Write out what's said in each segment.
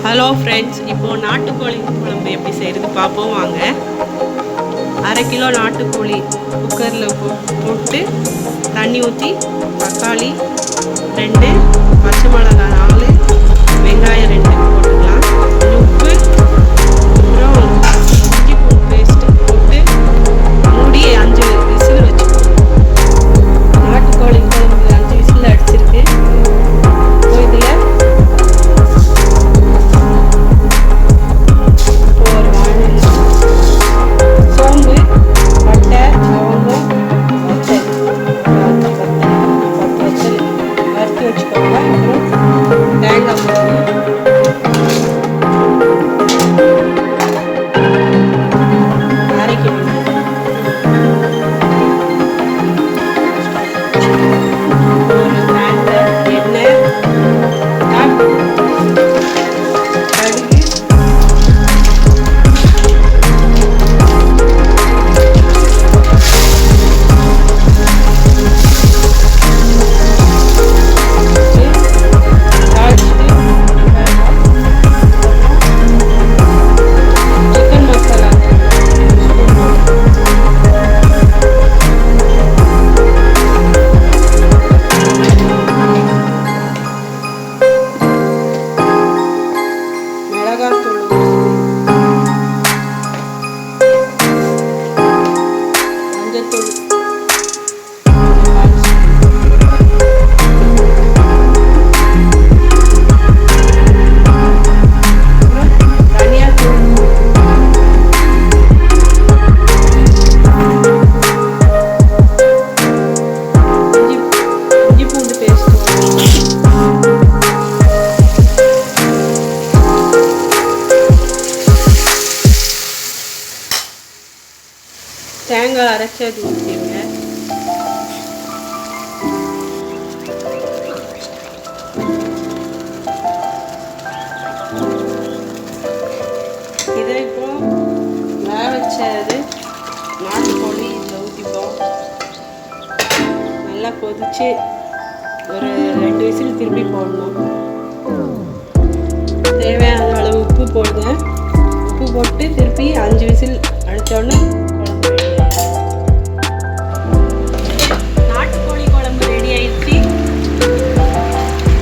Hello friends, இப்போது நாட்டுக்கோழி குழம்பு எப்படி செய்கிறது பார்ப்போம் வாங்க. அரை கிலோ நாட்டுக்கோழி குக்கரில் போட்டு தண்ணி ஊற்றி தக்காளி 2, பச்சை மிளகாய் 4, வெங்காயம் 2 போட்டுக்கலாம். உப்பு, அப்புறம் இஞ்சி பூண்டு பேஸ்ட்டு போட்டு மூடி 5 விசில் வச்சுக்கணும். நாட்டுக்கோழி குழம்பு 5 விசில் அடிச்சிருக்கு. இதில் சோம்பு, பட்டை, லவங்கம், வத்தல் வறுத்து வச்சுக்கோங்க. அப்புறம் தேங்காய் பூ அரைக்கணும். ஒரு பேனில் எண்ணெய், கடுகு, தேங்காய் அரைச்சது ஊற்றிடுங்க. இதை இப்போ வேக வச்சது நாட்டுக்கோழி இதில் ஊற்றிப்போம். நல்லா கொதிச்சு ஒரு 2 விசில் திருப்பி போடணும். தேவையான அளவு உப்பு போடுங்க. உப்பு போட்டு திருப்பி 5 விசில் அடித்தோடனே நாட்டுக்கோழி குழம்பு ரெடி ஆயிடுச்சு.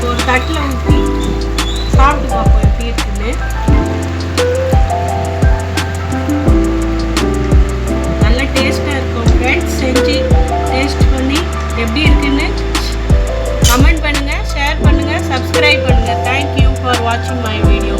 ஒரு தட்டில் ஊற்றி சாப்பிட்டு பார்ப்போம் எப்படி இருக்குன்னு. நல்ல டேஸ்ட்டாக இருக்கும் ஃப்ரெண்ட்ஸ். செஞ்சு டேஸ்ட் பண்ணி எப்படி இருக்குன்னு கமெண்ட் பண்ணுங்கள், ஷேர் பண்ணுங்கள், சப்ஸ்கிரைப் பண்ணுங்கள். தேங்க்யூ ஃபார் வாட்சிங் மை வீடியோ.